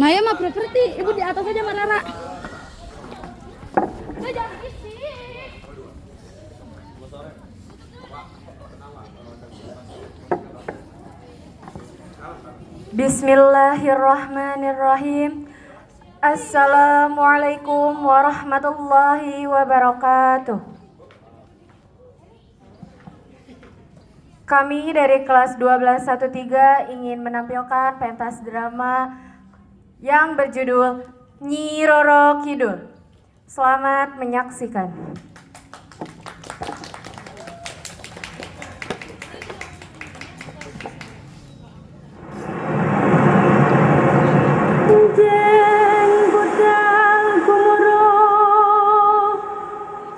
Maya mah properti, ibu di atas aja Mbak Rara. Bismillahirrahmanirrahim. Assalamualaikum warahmatullahi wabarakatuh. Kami dari kelas 1213 ingin menampilkan pentas drama yang berjudul Nyi Roro Kidul. Selamat menyaksikan. Jeng budal gumuruh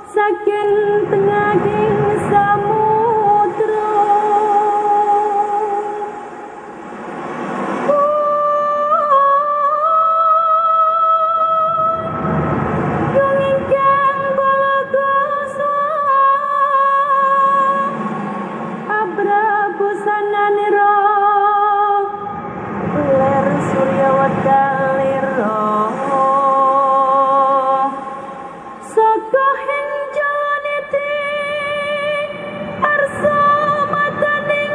saking tengahing samudra. Yung ingkang balagosa abrabusananira ler surya wadalira saka henjaniti arsa mataning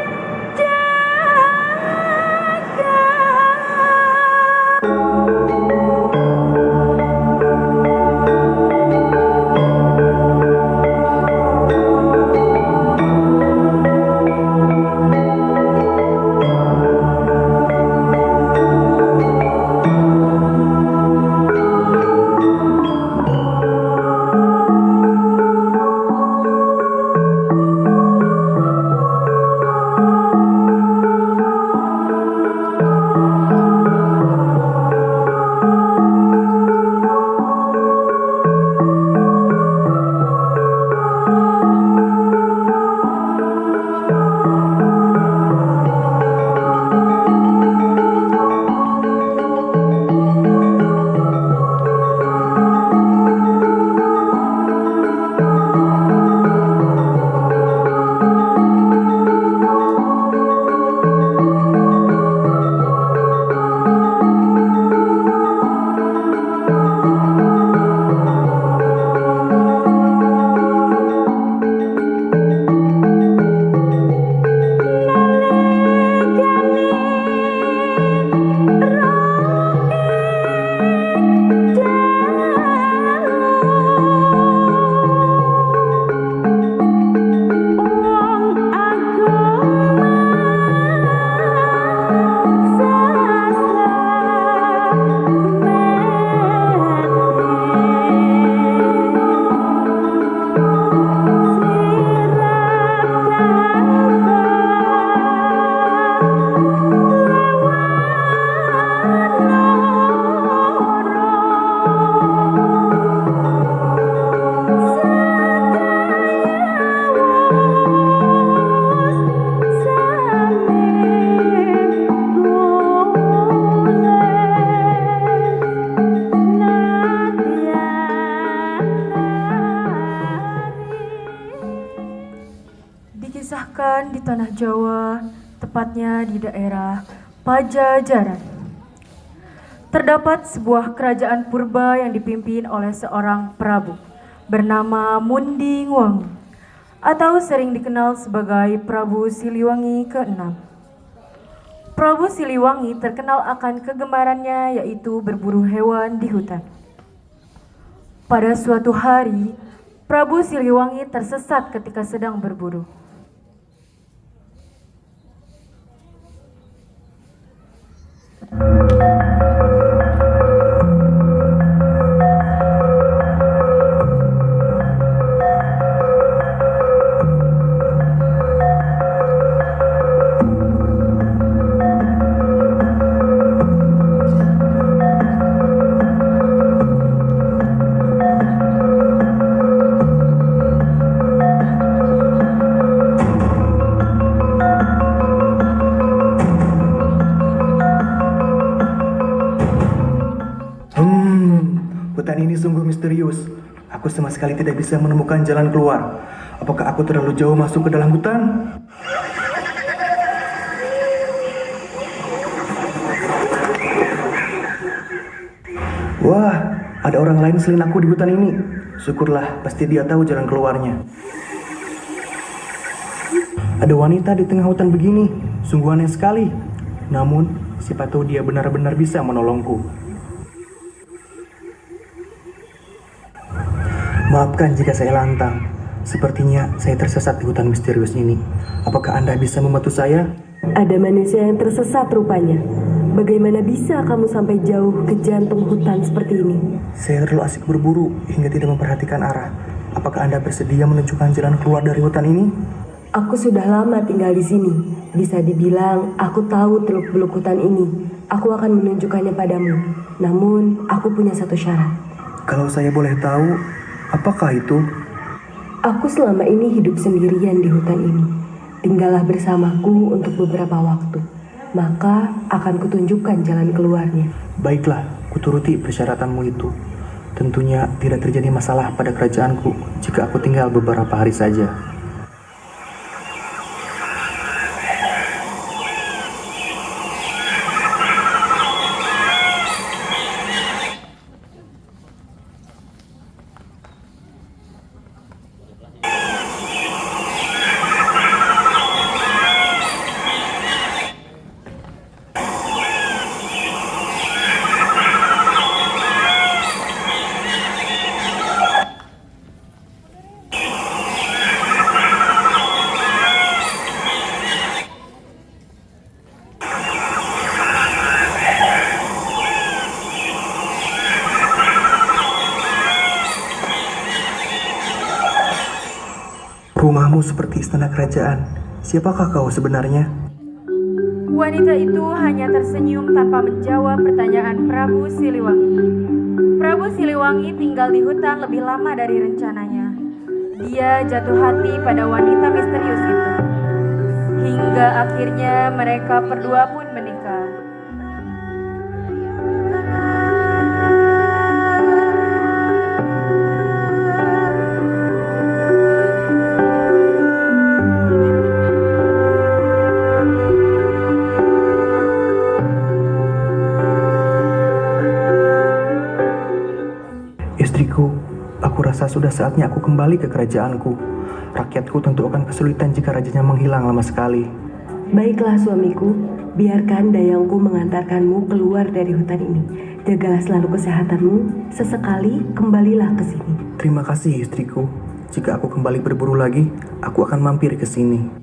dikisahkan di tanah Jawa, tepatnya di daerah Pajajaran. Terdapat sebuah kerajaan purba yang dipimpin oleh seorang prabu bernama Munding Wangi atau sering dikenal sebagai Prabu Siliwangi ke-6. Prabu Siliwangi terkenal akan kegemarannya yaitu berburu hewan di hutan. Pada suatu hari, Prabu Siliwangi tersesat ketika sedang berburu. Hutan ini sungguh misterius. Aku sama sekali tidak bisa menemukan jalan keluar. Apakah aku terlalu jauh masuk ke dalam hutan? Wah, ada orang lain selain aku di hutan ini. Syukurlah, pasti dia tahu jalan keluarnya. Ada wanita di tengah hutan begini, sungguh aneh sekali. Namun, siapa tahu dia benar-benar bisa menolongku. Maafkan jika saya lantang. Sepertinya saya tersesat di hutan misterius ini. Apakah Anda bisa membantu saya? Ada manusia yang tersesat rupanya. Bagaimana bisa kamu sampai jauh ke jantung hutan seperti ini? Saya terlalu asik berburu hingga tidak memperhatikan arah. Apakah Anda bersedia menunjukkan jalan keluar dari hutan ini? Aku sudah lama tinggal di sini. Bisa dibilang aku tahu teluk-beluk hutan ini. Aku akan menunjukkannya padamu. Namun, aku punya satu syarat. Kalau saya boleh tahu, apakah itu? Aku selama ini hidup sendirian di hutan ini. Tinggallah bersamaku untuk beberapa waktu. Maka akan kutunjukkan jalan keluarnya. Baiklah, kuturuti persyaratanmu itu. Tentunya tidak terjadi masalah pada kerajaanku jika aku tinggal beberapa hari saja. Rumahmu seperti istana kerajaan. Siapakah kau sebenarnya? Wanita itu hanya tersenyum tanpa menjawab pertanyaan Prabu Siliwangi. Prabu Siliwangi tinggal di hutan lebih lama dari rencananya. Dia jatuh hati pada wanita misterius itu. Hingga akhirnya mereka berdua pun menikah. Istriku, aku rasa sudah saatnya aku kembali ke kerajaanku. Rakyatku tentu akan kesulitan jika rajanya menghilang lama sekali. Baiklah suamiku, biarkan dayangku mengantarkanmu keluar dari hutan ini. Jagalah selalu kesehatanmu, sesekali kembalilah ke sini. Terima kasih istriku. Jika aku kembali berburu lagi, aku akan mampir ke sini.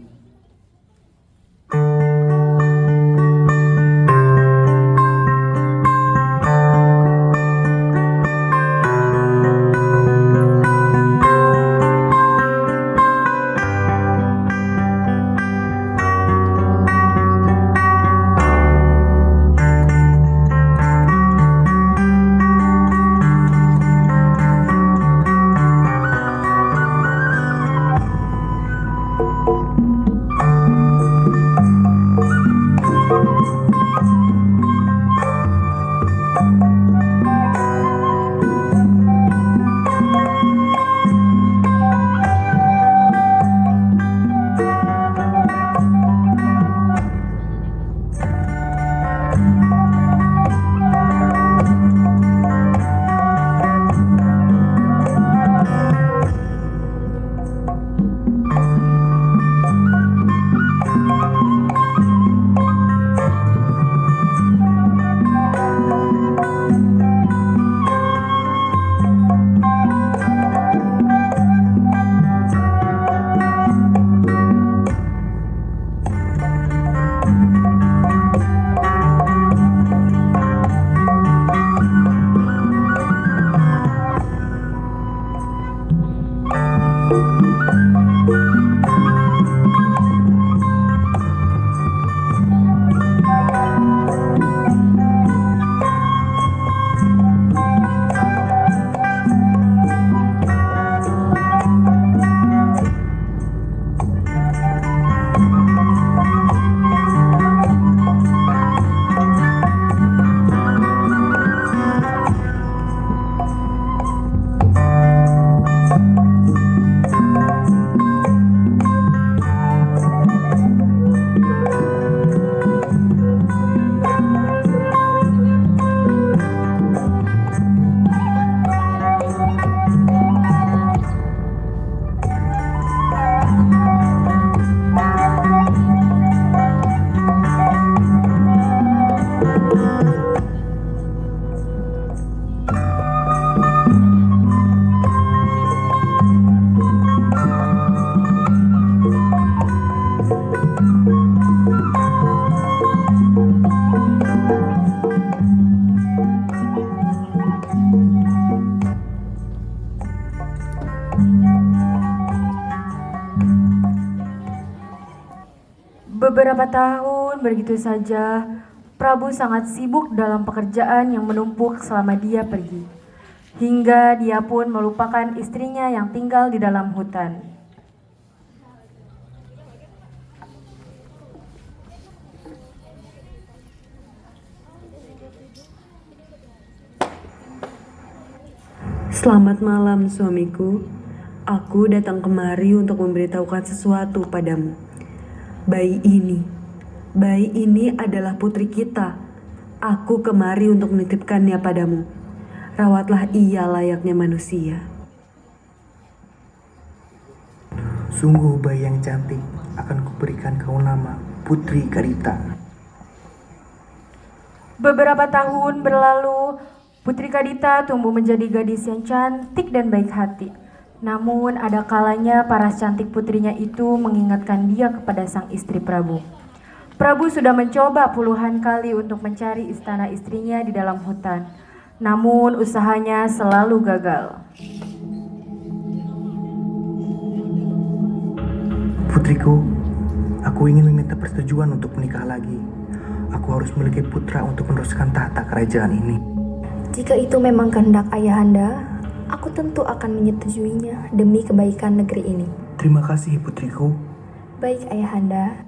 Beberapa tahun begitu saja, Prabu sangat sibuk dalam pekerjaan yang menumpuk selama dia pergi. Hingga dia pun melupakan istrinya yang tinggal di dalam hutan. Selamat malam suamiku. Aku datang kemari untuk memberitahukan sesuatu padamu. Bayi ini adalah putri kita. Aku kemari untuk menitipkannya padamu. Rawatlah ia layaknya manusia. Sungguh bayi yang cantik, akan kuberikan kau nama Putri Kadita. Beberapa tahun berlalu, Putri Kadita tumbuh menjadi gadis yang cantik dan baik hati. Namun ada kalanya paras cantik putrinya itu mengingatkan dia kepada sang istri Prabu. Prabu sudah mencoba puluhan kali untuk mencari istana istrinya di dalam hutan. Namun usahanya selalu gagal. Putriku, aku ingin meminta persetujuan untuk menikah lagi. Aku harus memiliki putra untuk meneruskan tahta kerajaan ini. Jika itu memang kehendak ayahanda, aku tentu akan menyetujuinya demi kebaikan negeri ini. Terima kasih putriku. Baik ayahanda.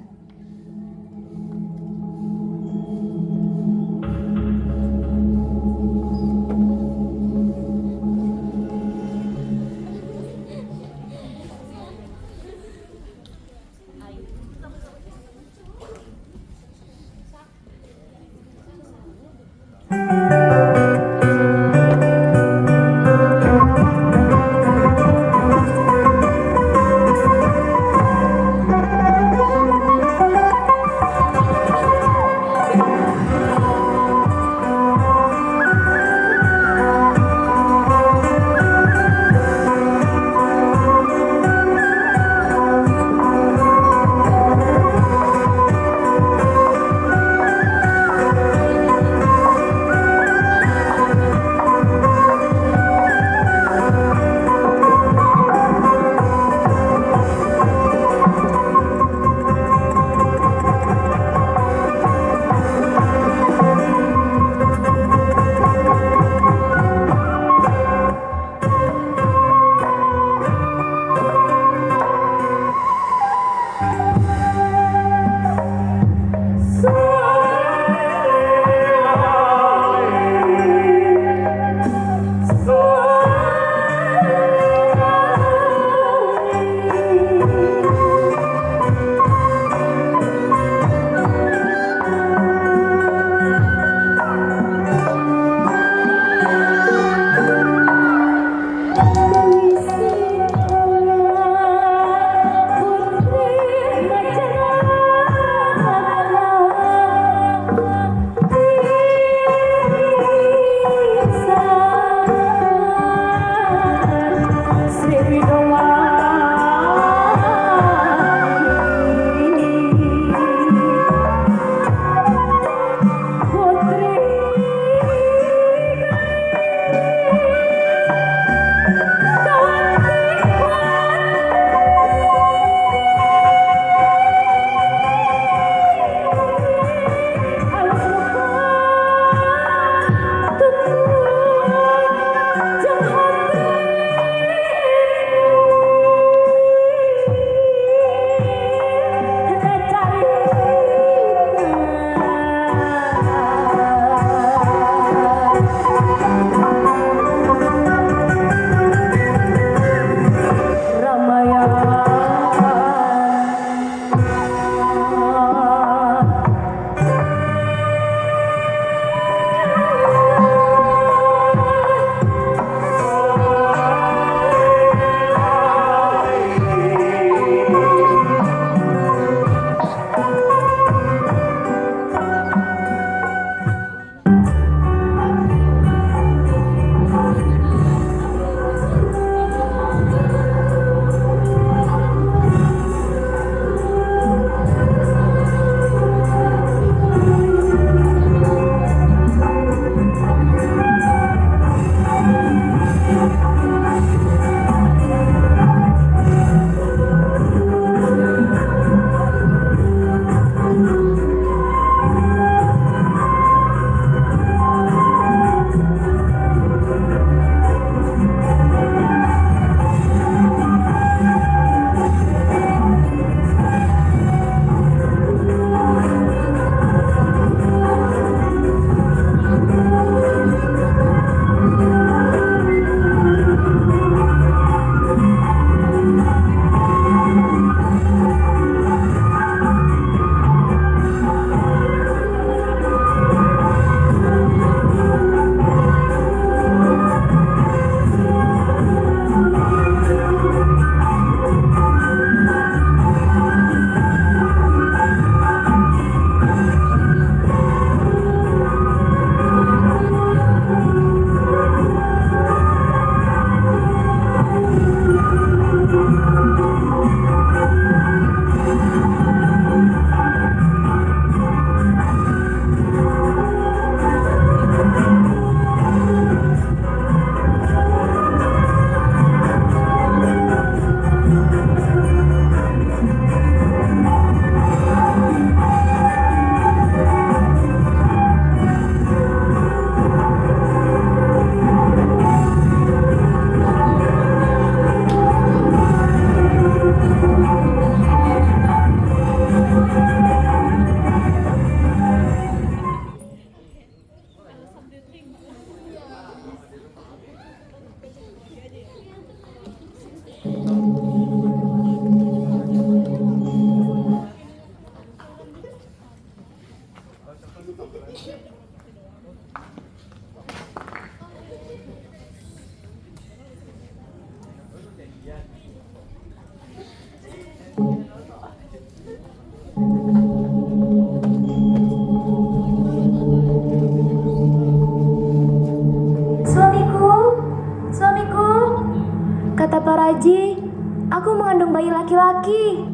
Aku mengandung bayi laki-laki.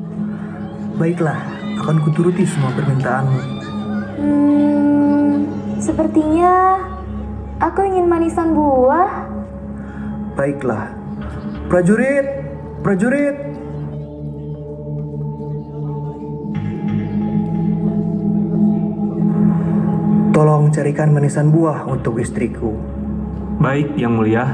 Baiklah, akan kuturuti semua permintaanmu. Sepertinya aku ingin manisan buah. Baiklah. Prajurit, prajurit. Tolong carikan manisan buah untuk istriku. Baik, Yang Mulia.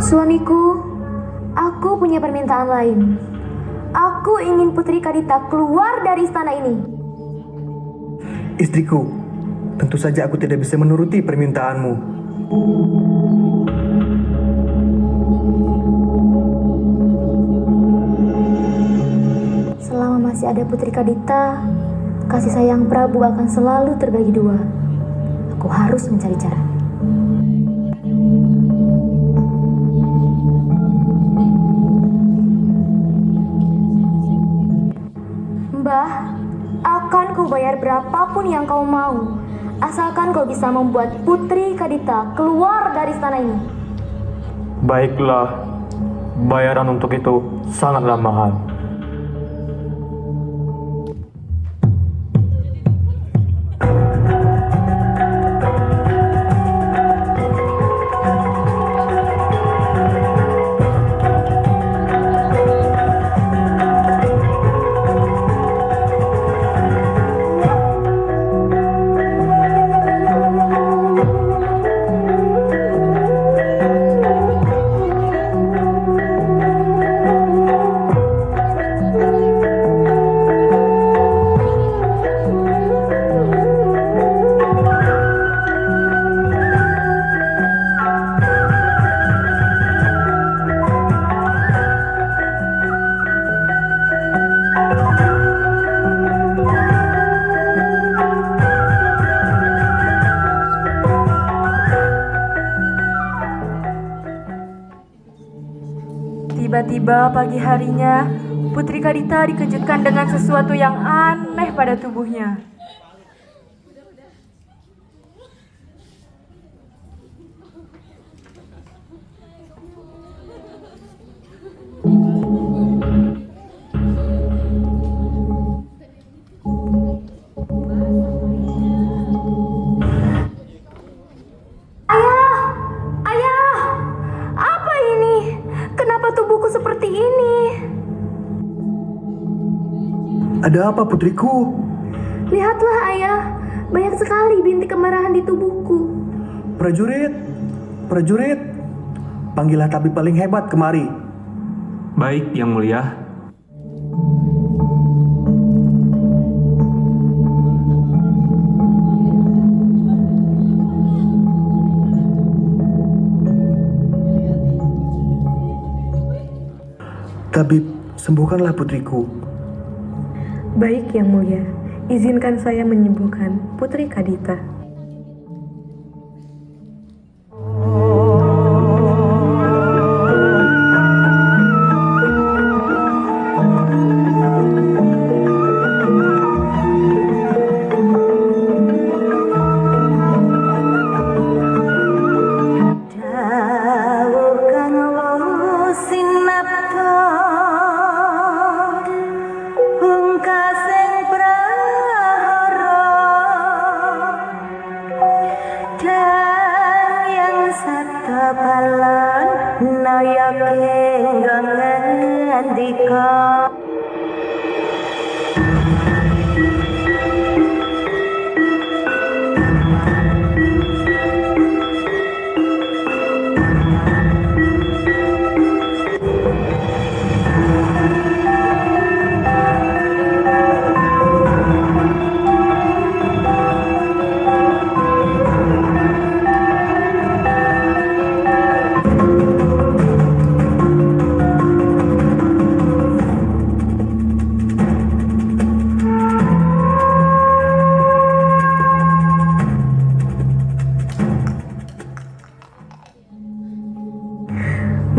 Suamiku, aku punya permintaan lain. Aku ingin Putri Kadita keluar dari istana ini. Istriku, tentu saja aku tidak bisa menuruti permintaanmu. Selama masih ada Putri Kadita, kasih sayang Prabu akan selalu terbagi dua. Aku harus mencari cara. Mbah, akan kubayar berapapun yang kau mau, asalkan kau bisa membuat Putri Kadita keluar dari istana ini. Baiklah, bayaran untuk itu sangatlah mahal. Tiba-tiba pagi harinya, Putri Kadita dikejutkan dengan sesuatu yang aneh pada tubuhnya. Ayah, apa ini? Kenapa tubuhku seperti ini? Ada apa, putriku? Lihatlah ayah, banyak sekali bintik kemerahan di tubuhku. Prajurit, prajurit. Panggillah tabib paling hebat kemari. Baik, Yang Mulia. Tabib, sembuhkanlah putriku. Baik, Yang Mulia. Izinkan saya menyembuhkan Putri Kadita.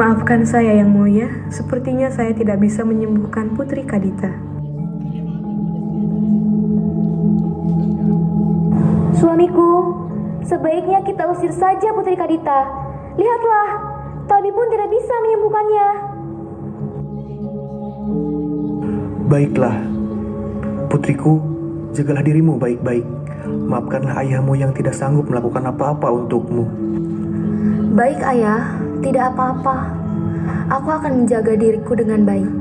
Maafkan saya, Yang Mulia. Sepertinya saya tidak bisa menyembuhkan Putri Kadita. Suamiku, sebaiknya kita usir saja Putri Kadita. Lihatlah, tabib pun tidak bisa menyembuhkannya. Baiklah, putriku, jagalah dirimu baik-baik. Maafkanlah ayahmu yang tidak sanggup melakukan apa-apa untukmu. Baik ayah, tidak apa-apa. Aku akan menjaga diriku dengan baik.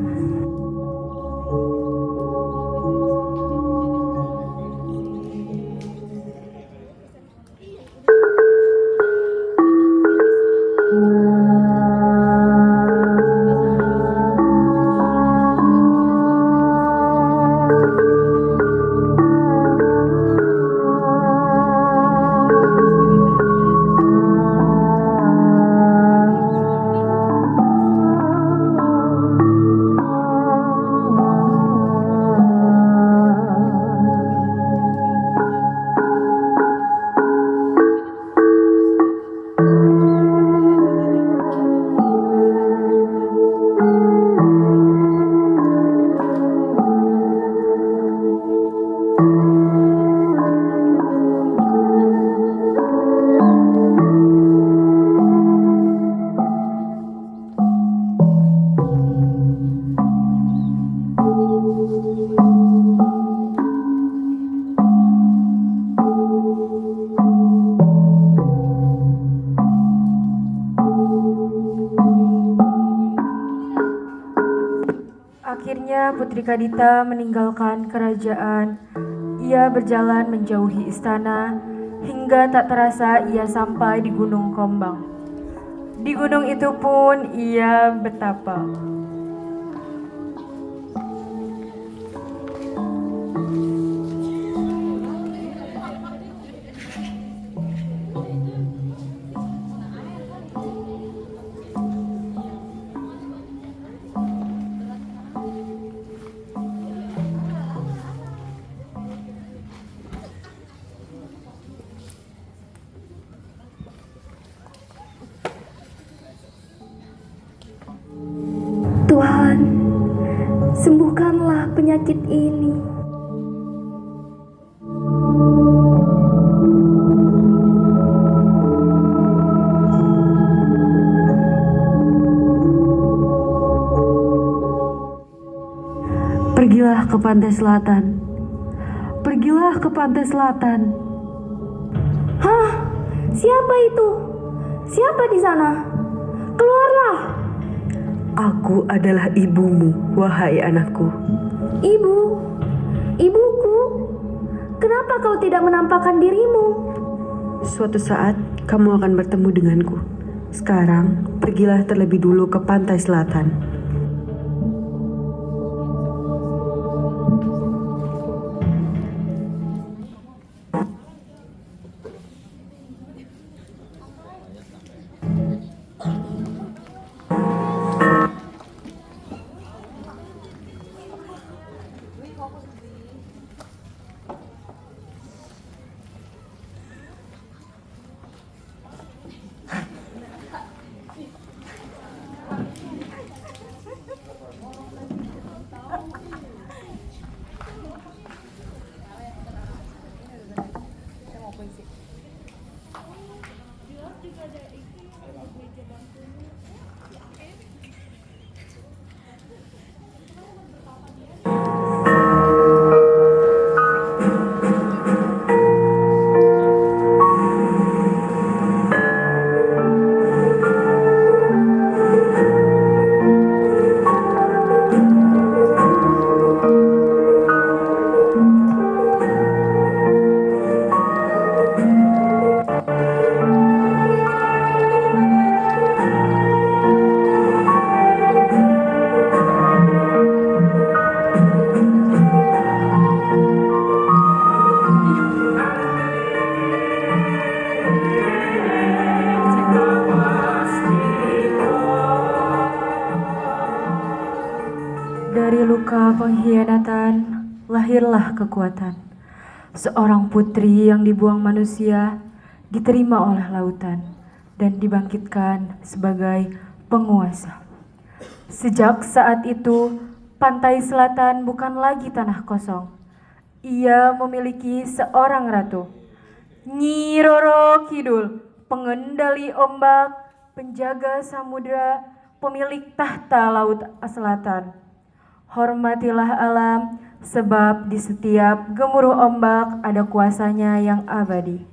Akhirnya Putri Kadita meninggalkan kerajaan. Ia berjalan menjauhi istana hingga tak terasa ia sampai di Gunung Kombang. Di gunung itu pun ia betapa. Tuhan, sembuhkanlah penyakit ini. Pergilah ke pantai selatan. Pergilah ke pantai selatan. Hah? Siapa itu? Siapa di sana? Keluarlah! Aku adalah ibumu, wahai anakku. Ibu, ibuku, kenapa kau tidak menampakkan dirimu? Suatu saat kamu akan bertemu denganku. Sekarang, pergilah terlebih dulu ke pantai selatan. Dari luka pengkhianatan, lahirlah kekuatan. Seorang putri yang dibuang manusia, diterima oleh lautan, dan dibangkitkan sebagai penguasa. Sejak saat itu, pantai selatan bukan lagi tanah kosong. Ia memiliki seorang ratu, Nyi Roro Kidul, pengendali ombak, penjaga samudra, pemilik tahta laut selatan. Hormatilah alam, sebab di setiap gemuruh ombak ada kuasanya yang abadi.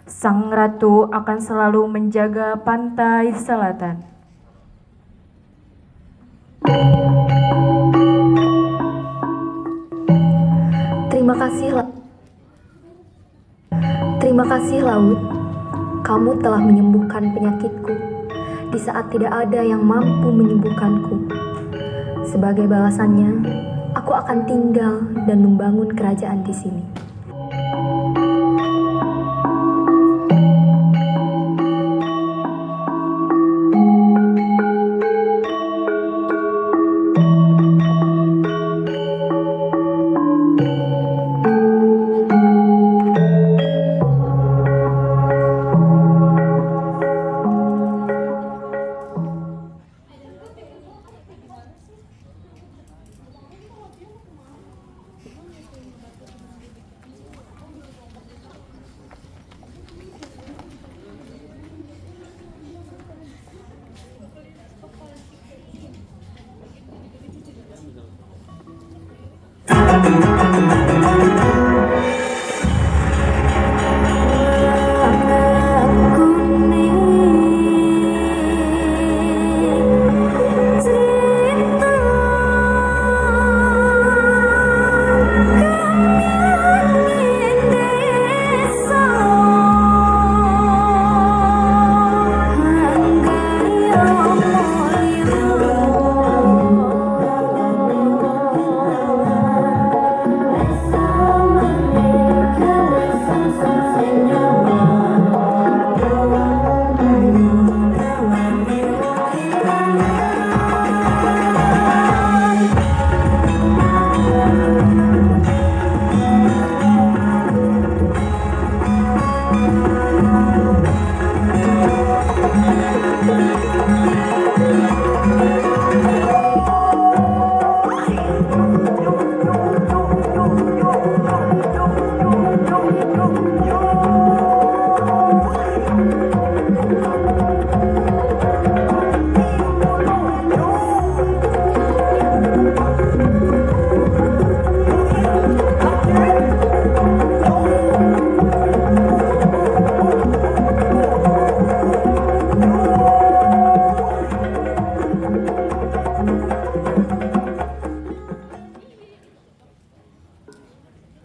Sang Ratu akan selalu menjaga pantai selatan. Terima kasih laut, kamu telah menyembuhkan penyakitku di saat tidak ada yang mampu menyembuhkanku. Sebagai balasannya, aku akan tinggal dan membangun kerajaan di sini.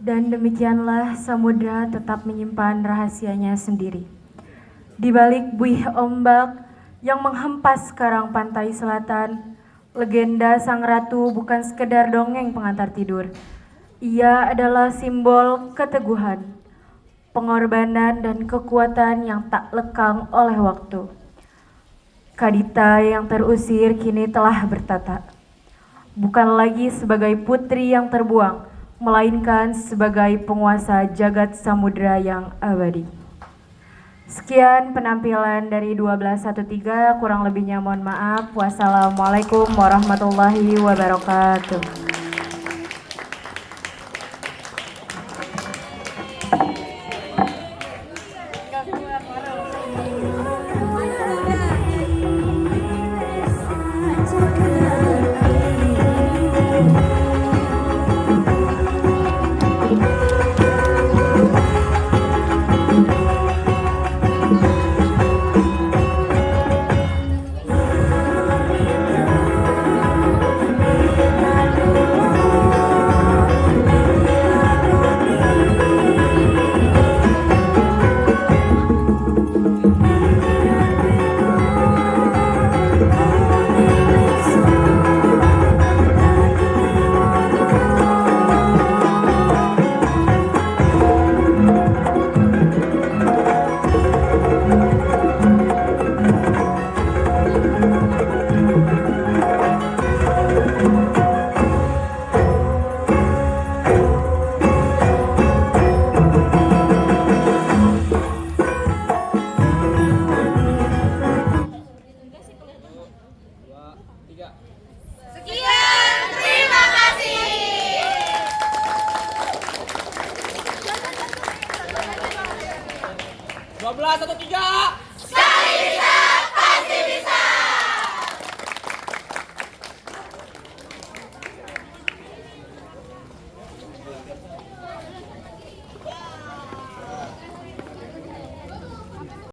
Dan demikianlah samudra tetap menyimpan rahasianya sendiri. Di balik buih ombak yang menghempas karang pantai selatan, legenda Sang Ratu bukan sekedar dongeng pengantar tidur. Ia adalah simbol keteguhan, pengorbanan dan kekuatan yang tak lekang oleh waktu. Kadita yang terusir kini telah bertata, bukan lagi sebagai putri yang terbuang, melainkan sebagai penguasa jagat samudra yang abadi. Sekian penampilan dari 1213, kurang lebihnya mohon maaf. Wassalamualaikum warahmatullahi wabarakatuh. Sekian, terima kasih. Dua belas, 1, 3. Sekali